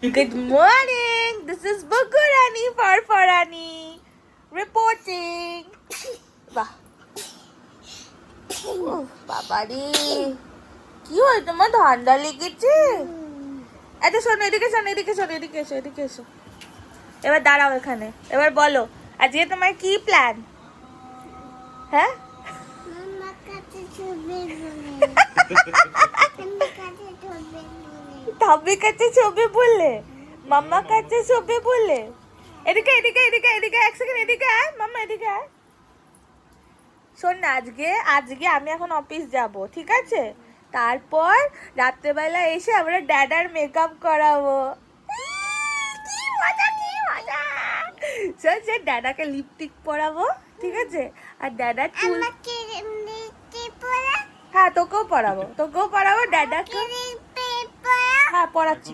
Good morning. This is Bukurani Farfarani reporting. বাহ বাবারে কি হয় তোমার ঠান্ডা লেগেছে? আচ্ছা শোনো এদিকে এসো। এবার দাঁড়াও এখানে, এবার বলো আজকে তোমার কি প্ল্যান? হ্যাঁ ধাব্বির কাছে ছবি বললে, মাম্মা কাছে ছবি বললে। এদিকে এক সেকেন্ড এদিকে আয় মাম্মা, এদিকে আয়। শোন না, আজকে আমি এখন অফিস যাব, ঠিক আছে? তারপর রাত্রেবেলা এসে আমরা ড্যাডার মেকআপ করাবো। কি মজা সে ড্যাডাকে লিপস্টিক পরাবো, ঠিক আছে? আর ড্যাডার চুল, হ্যাঁ তোকেও পরাবো ড্যাডাকে। হ্যাঁ পড়াচ্ছি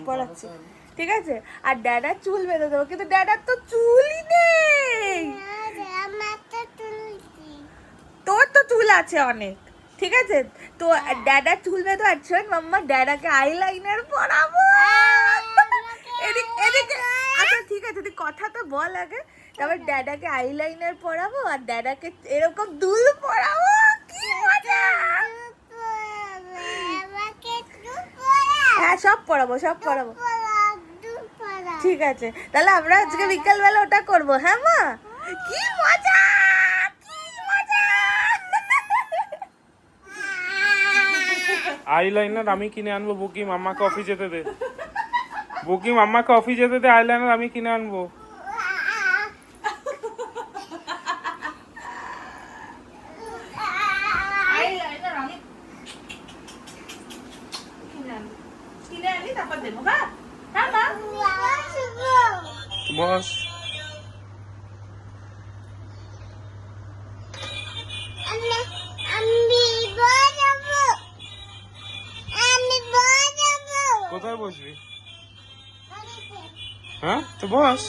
ঠিক আছে। আর ড্যাডার চুল বেঁধে দেবো, কিন্তু ড্যাডার তো চুলই নেই। তোর তো চুল আছে অনেক, ঠিক আছে? তো ড্যাডার চুল বেঁধে, আর শোন মাম্মা ড্যাডাকে আইলাইনার পরাবো। এদিকে আচ্ছা ঠিক আছে, তুই কথা তো বল আগে। তারপর ড্যাডাকে আইলাইনার পরাবো আর ড্যাডাকে এরকম দুল পরাবো। কি মজা! হ্যাঁ সব পড়াবো ঠিক আছে। তাহলে আমরা আজকে বিকাল বেলা ওটা করবো, হ্যাঁ মা? কি মজা! আইলাইনার আমি কিনে আনবো, বুকি মাম্মাকে অফিস যেতে দে। আইলাইনার আমি কিনে আনবো। বস কোথায় বসবি? হ্যাঁ তো বস।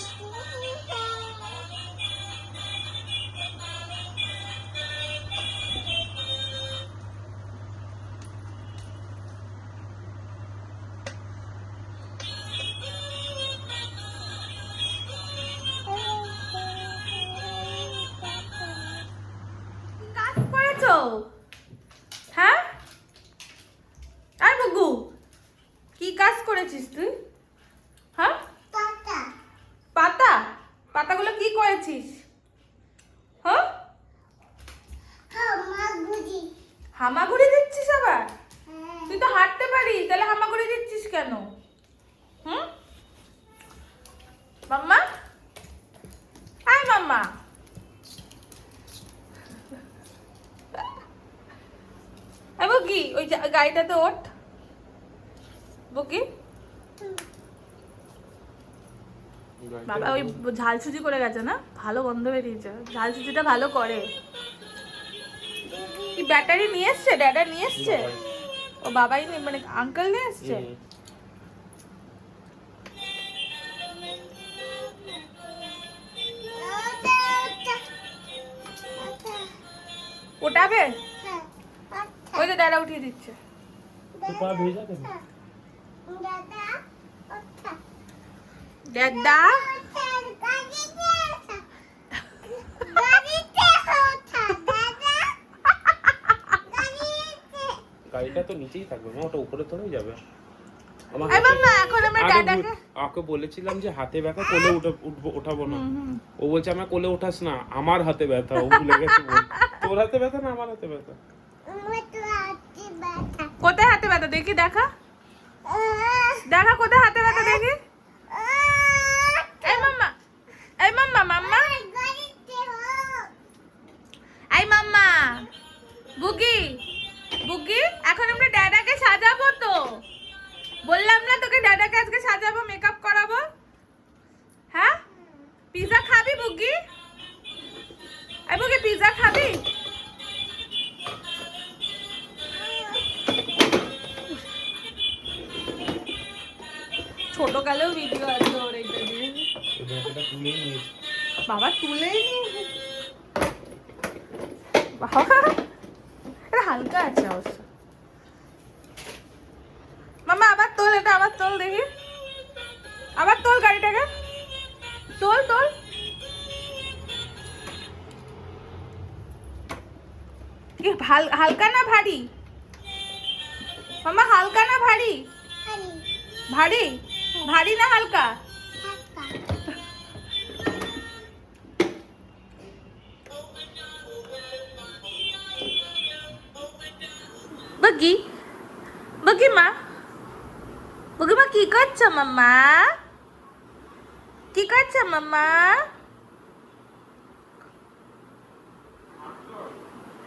হ্যাঁ আর বুগু কি কাজ করেছিস তুই? হ্যাঁ পাতাগুলো কি করেছিস? হ্যাঁ হামাগুড়ি দিচ্ছিস আবার? তুই তো হাঁটতে পারিস, তাহলে হামাগুড়ি দিচ্ছিস কেন? হুম মাম্মা, আয় মাম্মা। বুকি ওই গাড়িটাতে ওঠ বুকি। বাবা ওই ঝাল সুজি করে গেছে না, ভালো গন্ধ বেরিয়েছে। ঝাল সুজিটা ভালো করে। কি ব্যাটারি নিয়ে এসছে? ড্যাডা নিয়ে এসছে? ও বাবাই মানে আঙ্কেল নিয়ে এসছে? ওটাবে ওই তো ড্যাডা উঠিয়ে দিচ্ছে। ড্যাডা গাড়িটা তো নিচেই থাকবে না, ওটা উপরে তোলাই যাবে। আমাকে বলেছিলাম যে হাতে ব্যথা, কোলে উঠাবো না। ও বলছে আমার কোলে উঠাস না, আমার হাতে ব্যথা। ও ভুলে গেছে। তোর হাতে ব্যথা না আমার হাতে ব্যথা? কোথায় হাতে ব্যথা দেখি? দেখা কোথায় হাতে ব্যথা দেখি। মাম্মা বুগি এখন আমরা ড্যাডাকে সাজাবো। তো বললাম না তোকে ড্যাডাকে আজকে সাজাবো, মেকআপ করাবো। হ্যাঁ পিজা খাবি বুগি? পিজা খাবি? ছোট কালেও ভিডিও আছে ওর, এইটা দিয়ে বাবা তুলেই নি। বাবা এটা হালকা আছে অবশ্য। মামা আবার তোল, এটা আবার তোল দেখি। আবার তোল গাড়িটাকে, তোল তোল। কি হালকা না ভারী মাম্মা, হালকা না ভারী? ভারী। ভারী না হালকা? বগি বগি মা, বগি মা কি করছো মাম্মা? কি করছো মাম্মা?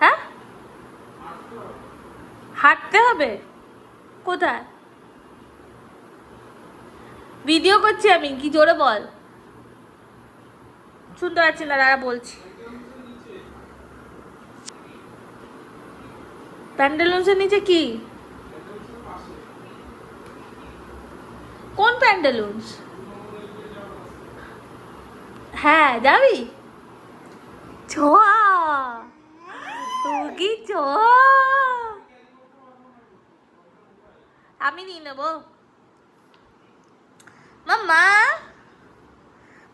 হ্যাঁ, হাঁটতে হবে? কোথায়? ভিডিও করছি আমি, কি জোরে বল, শুনতে পাচ্ছি না, দাঁড়া বলছি। প্যান্ডেলুন্সের নিচে কি? কোন প্যান্ডেলুন্স? হ্যাঁ যাবি? ছ কি ছ, আমি নিয়ে নেবো। মাম্মা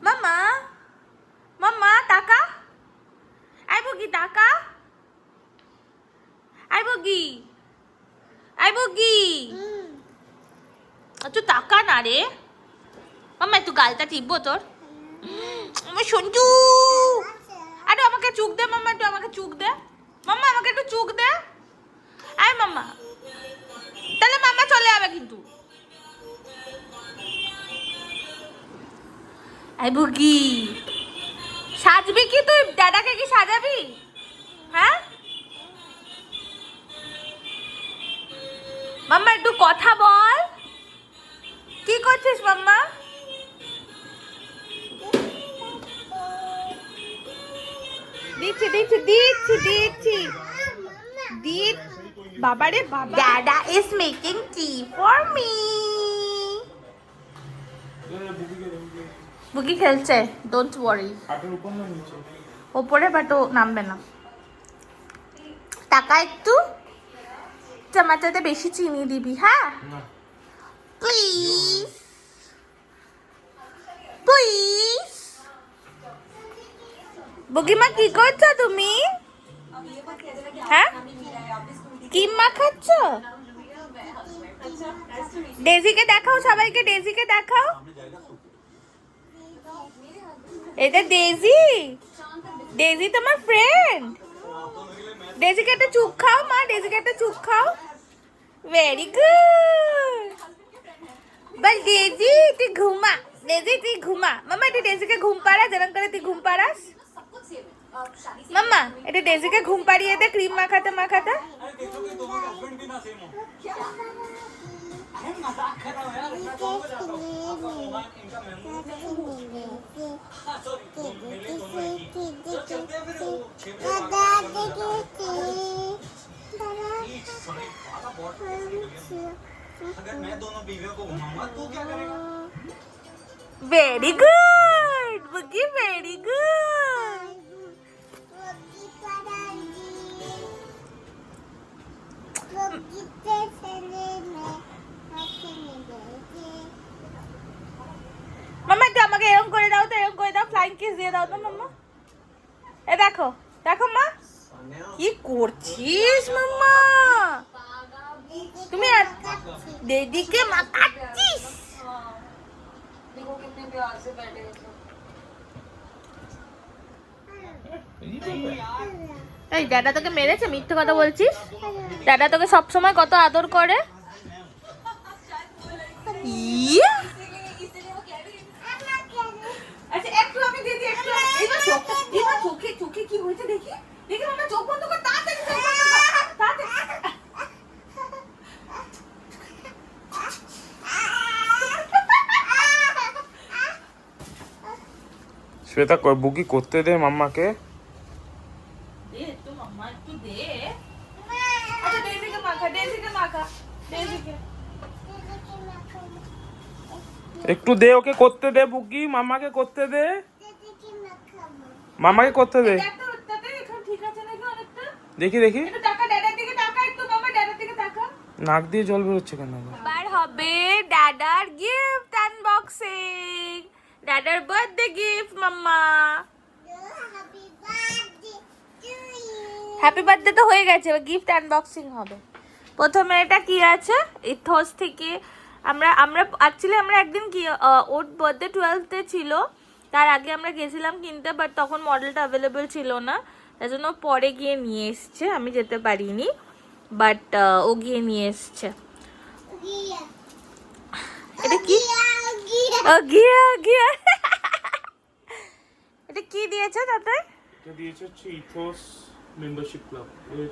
মাম্মা মাম্মা টাকা, আইবো কি টাকা? আইবো কি? আইবো কি? আচ্ছা টাকা না রে মাম্মা, একটু গালটা টিপবো তোর? আমার সঞ্জু, আরে আমাকে চুক দে মাম্মা, একটু আমাকে চুক দে মাম্মা, আমাকে একটু চুক দে। আয় মাম্মা, তাহলে মাম্মা চলে যাবে কিন্তু। আই বুগি, সাজবি কি তুই? দাদাকে কি সাজাবি? হ্যাঁ মাম্মা, একটু কথা বল, কি করছিস মাম্মা? দিচ্ছি দিচ্ছি দিচ্ছি দিচ্ছি দিচ্ছি। বাবারে বাবা, দাদা is making tea for me. বুগি খেলছে, ডোন্ট ওয়ারি। ওপরে বাট ও নামবে না। টাকা একটু, চামচাতে বেশি চিনি দিবি, হ্যাঁ প্লিজ প্লিজ। বুগিমা কি করছো তুমি? হ্যাঁ কি মাখাচ্ছ? ডেজিকে দেখাও, সবাইকে ডেজিকে দেখাও। এটা ডেজি, ডেজি তোমার ফ্রেন্ড। ডেজিকে একটা চুপ খাও মা, ডেজিকে একটা চুপ খাও। Very good. বল ডেজি তুই ঘুমা, ডেজি তুই ঘুমা। মাম্মা এটা ডেজিকে ঘুম পাড়া, যেরকম করে তুই ঘুম পাড়াস। মাম্মা এটা ডেজিকে ঘুম পাড়িয়ে দে, ক্রিম মাখাতে মাখাতে। Very good बुगी, very good. মাম্মা একটু আমাকে এরকম করে দাও তো, এরকম করে দাও, ফ্লাইং কিস দিয়ে দাও তো মাম্মা। এ দেখো দেখো মা, কি করছিস মাম্মা? তুমি দিদিকে মাখাচ্ছিস। এই দাদা তোকে মেরেছে? মিথ্যে কথা বলছিস। দাদা তোকে সবসময় কত আদর করে। আচ্ছা একটু আমি দিদি, একটু এইবার চোখে চোখে কি হয়েছে দেখি, দেখি মামা চোখ বন্ধ কর, তাড়াতাড়ি চোখ বন্ধ কর, তাড়াতাড়ি। শ্বেতা বুকি করতে দে মাম্মাকে। দে তো মাম্মা, একটু দে। আচ্ছা ডেজিকে মাখা, ডেজিকে মাখা, ডেজিকে একটু দে, ওকে করতে দে বুকি, মাম্মাকে করতে দে, মামাকে করতে দে। ঠিক আছে নাকি অনেকটা? দেখি দেখি, একটু টাকা ড্যাডার দিকে তাকা, একটু মামা ড্যাডার দিকে তাকা। নাক দিয়ে জল বেরোচ্ছে কেন? বার হবে দাদার গিফট আনবক্সিং, দাদার বার্থডে গিফট মাম্মা। হ্যাপি বার্থডে তো হয়ে গেছে, এবার গিফট আনবক্সিং হবে। প্রথমে এটা কি আছে, ইথোস থেকে আমরা অ্যাকচুয়ালি আমরা একদিন কি ওর বার্থডে 12th ছিল, তার আগে আমরা গেছিলাম কিনতে, বাট তখন মডেলটা অ্যাভেলেবেল ছিল না, তার জন্য পরে গিয়ে নিয়ে এসছে, আমি যেতে পারিনি, বাট ও গিয়ে নিয়ে এসছে। এটা কি গিয়া গিয়া এটা কি দিয়েছে তাতে? এটা দিয়েছে হচ্ছে ইথোস মেম্বারশিপ ক্লাব এর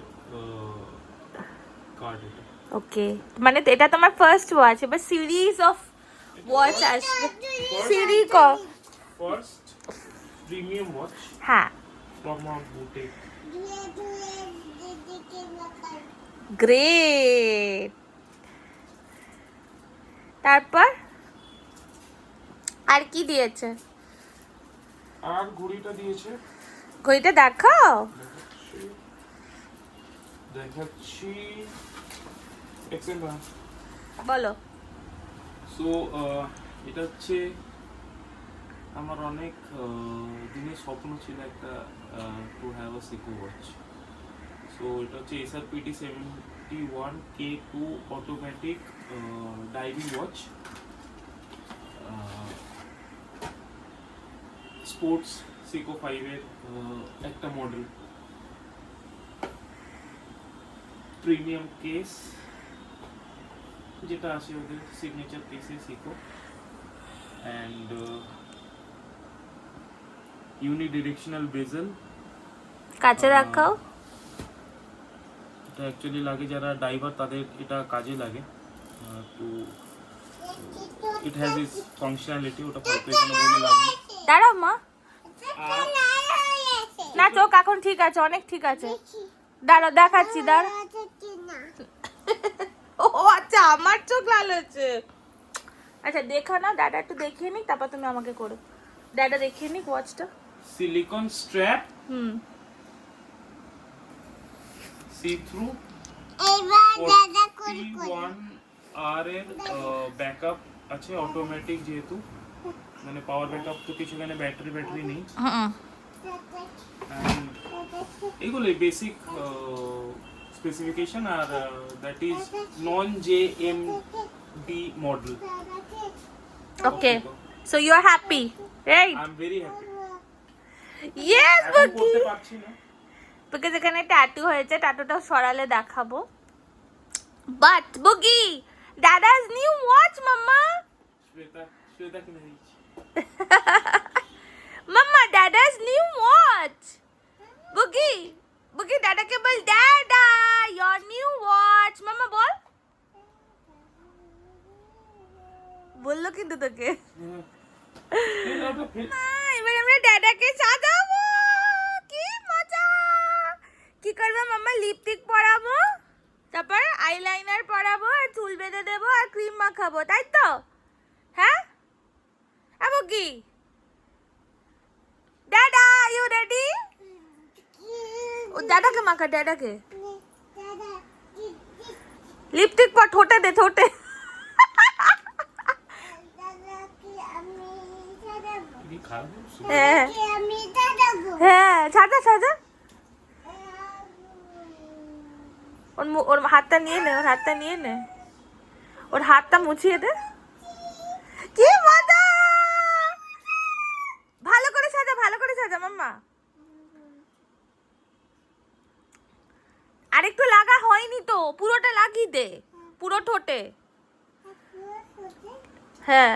কার্ড। এটা ওকে, মানে এটা তোমার ফার্স্ট ওয়াচ, এবার সিরিজ অফ ওয়াচ আসবে। সিরিজ ফার্স্ট প্রিমিয়াম ওয়াচ হ্যাঁ, ফ্রম আওয়ার বুটিক। গ্রেট। তারপর আর কি দিয়েছে? আর ঘড়িটা দিয়েছে, ঘড়িটা দেখাও। দেখাচ্ছি এক্সেম্পল। বলো। সো এটা হচ্ছে আমার অনেক দিনের স্বপ্ন ছিল একটা to have a Seiko watch. So এটা হচ্ছে SRPT 71K2 automatic diving watch, sports Seiko 5 এর একটা মডেল, প্রিমিয়াম কেস যেটা আছে ওদের সিগনেচার কেসে সিকো, অ্যান্ড ইউনিডিরেকশনাল বেজেল। কাছে রাখাও। এটা অ্যাকচুয়ালি লাগে যারা ডাইভার তাদের এটা কাজে লাগে, তো ইট হ্যাজ ইস ফাংশনালিটি, ওটা হয়তো এখানে বলে লাগে। দাঁড়াও মা, আর না চোখ এখন ঠিক আছে, অনেক ঠিক আছে, দাঁড়াও দেখাচ্ছি, দাঁড়াও। ও আচ্ছা, আমার চোখ লাল হচ্ছে। আচ্ছা দেখা না, দাদা একটু দেখিয়ে নি, তারপর তুমি আমাকে করো। দাদা দেখিয়ে নি ওয়াচটা। সিলিকন স্ট্র্যাপ, হুম, সি থ্রু, এবার দাদা কোন 41R এর ব্যাকআপ আছে অটোমেটিক, যেহেতু মানে পাওয়ার ব্যাকআপ তো কিছু, এখানে ব্যাটারি নেই। হুম, And এগুলো বেসিক স্পেসিফিকেশন, আর that is non JMD model. Okay, so you are happy, right? I am very happy. Yes এখন বকি, করতে পারছি না, বিকজ এখানে ট্যাটু হয়েছে, ট্যাটুটা সরালে দেখাবো। বাট বকি, দাদাস নিউ ওয়াচ মাম্মা। শ্বেতা কিনে দিচ্ছি। মাম্মা দাদাস নিউ ওয়াচ। বকি বকি দাদাকে বল, দাদা ইয়োর নিউ ওয়াচ। মাম্মা বল, বললো কিন্তু তোকে। এবার আমরা দাদাকে সাজাবো, কি মজা। কি করবো মাম্মা? লিপস্টিক পরাবো, তারপর আইলাইনার পরাবো, আর চুল বেঁধে দেবো, আর ক্রিম মাখাবো, তাই তো? হ্যাঁ আবো কি? দাদা ইউ রেডি? ও দাদাকে মাখা, দাদাকে লিপস্টিক পর, ঠোঁটে দে, ঠোঁটে। কি খাবো? হ্যাঁ আমি দাদা হ্যাঁ, সাজা সাজা। ওর হাতটা নিয়ে নে, ওর হাতটা নিয়ে নে, ওর হাতটা মুছিয়ে দে। কি মজা! ভালো করে সাজা, ভালো করে সাজা মাম্মা। আরেকটু লাগা হয়নি তো, পুরোটা লাগিয়ে দে, পুরো ঠোঁটে। হ্যাঁ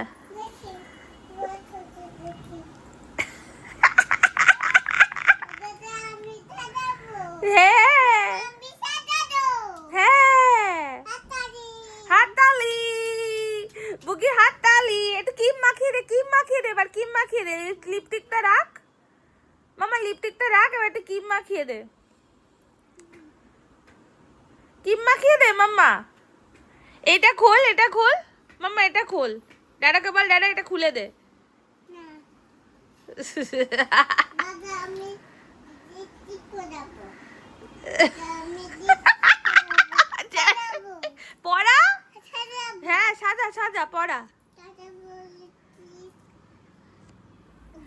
হ্যাঁ হ্যাঁ, হাততালি বুকি, হাততালি। একটু ক্রিম মাখিয়ে দে, ক্রিম মাখিয়ে দে, এবার ক্রিম মাখিয়ে দে। লিপস্টিকটা রাখ মামা, লিপস্টিকটা রাখ, এবার একটু ক্রিম মাখিয়ে দে, ক্রিম মাখিয়ে দে মাম্মা। এটা খোল, এটা খোল মাম্মা, এটা খোল। দাদাকে বল, দাদা এটা খুলে দে। দাদা আমি লিপস্টিক পরাবো। আমি পড়া, হ্যাঁ সাজা সাজা পড়া। দাদা বলেছি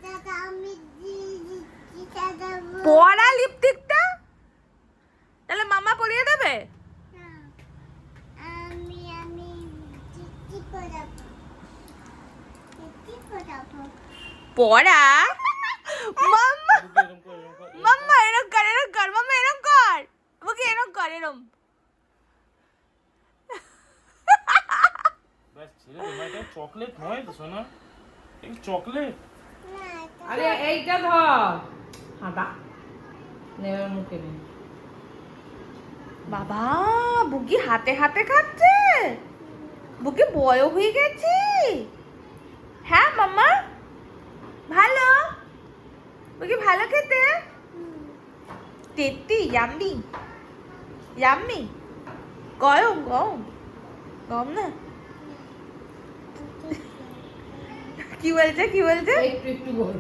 দাদা আমি দিয়ে দিচ্ছি দাদা পড়া লিপস্টিকটা তাহলে মামা পরিয়ে দেবে। না আমি চিঠি পড়াবো পড়া মাম্মা এরকম কর, এরকম কর। মাম্মা এরম কর মাম্মা এরম কর ওকে এরম কর এরম। ব্যাস ছেড়ে দে ভাই, এটা চকলেট নয় তো সোনা, এই চকলেট। না আরে এইটা ধর হাঁটা নেবে মুখে নে। বাবা বুকি হাতে হাতে খাচ্ছে, বুকি বড় হয়ে গেছে। হ্যাঁ মাম্মা ভালো, বুকি ভালো খেতে। টেটি ইয়াম্মি ইয়াম্মি। গরম গরম গরম না। কি বলছে কি বলছে? একটু একটু বলো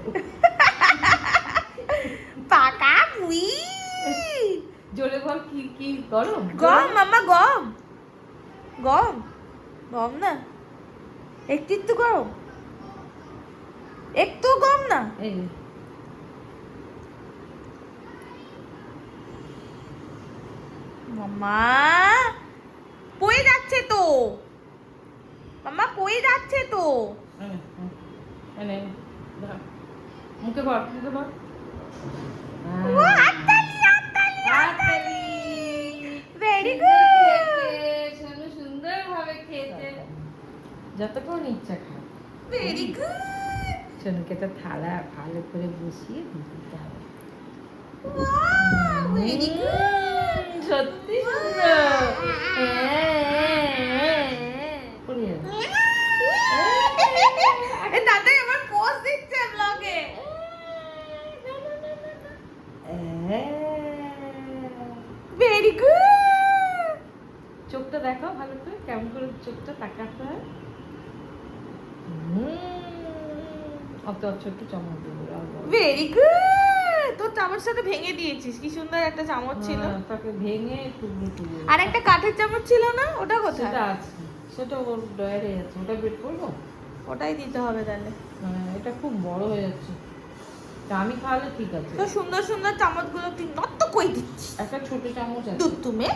পাকা বুই। জোরে বল কি কি গরম গম মাম্মা গম গম গম না, একটু একটু গরম, একটু গম না। এই যে, মাম্মা কই যাচ্ছে তো, মাম্মা কই যাচ্ছে তো। এনে ধর। মুখে ভর মুখে ভর ও হাততালি হাততালি হাততালি। Very good. সোনু সুন্দরভাবে খেয়েছে, যতক্ষণ ইচ্ছা খায়। Very good. সোনুকে তো থালা ভালো করে বসিয়ে দিতে হবে। Wow very good. সত্যি সুন্দর। পড়িয়ে দাও। এ দাদা আমার পোজ দিচ্ছে ব্লগে। Very good. চোখটা দেখাও ভালো করে, কেমন করে চোখটা তাকাতে হয়। অত ছোট্ট চামচ দেবো ভেরি গুড। তোর চামচটা তো ভেঙে দিয়েছিস, কি সুন্দর একটা চামচ ছিল। তাকে ভেঙে টুকরো টুকরো আর একটা কাঠের চামচ ছিল না, ওটা কোথায়? সেটা আছে, সেটা ওর ডয়ারে আছে, ওটা বের করবো। ওটাই দিতে হবে তাহলে। এটা খুব বড় হয়ে যাচ্ছে, তা আমি খাওয়ালে ঠিক আছে। তো সুন্দর সুন্দর চামচগুলো তুই নষ্ট কই দিচ্ছিস? একটা ছোট চামচ আছে, দুধ তুমি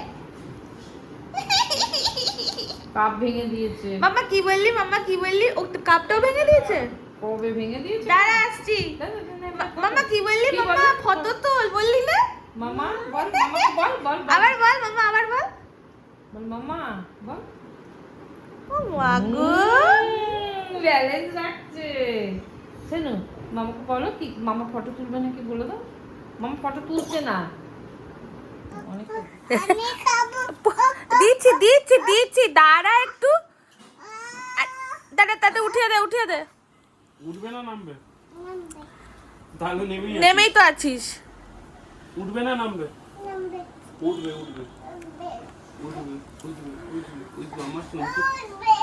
কাপ ভেঙে দিয়েছে। মাম্মা কি বললি, মাম্মা কি বললি? ও তো কাপটাও ভেঙে দিয়েছে। কবে ভেঙে দিয়েছে? দাঁড়া আসছি। মাম্মা কি বললি? কি মাম্মা বলে? ফটো তোল বললি না? মামা বল, মামাকে বল বল বল। আবার বল মাম্মা, আবার বল। বল মামা বল। ও মাগো ব্যালেন্স রাখছে। শোনো মামাকে বলো কি, মামা ফটো তুলবে নাকি বলে দাও। মামা ফটো তুলছে না। অনেক আমি খাবো দিচ্ছি দিচ্ছি দিচ্ছি, দাঁড়া একটু। দাঁড়া দাঁড়া, উঠিয়ে দে উঠিয়ে দে। উঠবে না নামবে? তাহলে নেমেই আছে। নেমেই তো আছিস। উঠবে না নামবে? নামবে উঠবে উঠবে উঠবে উঠবে উঠবে উঠবে। আমার শুনতে উঠবে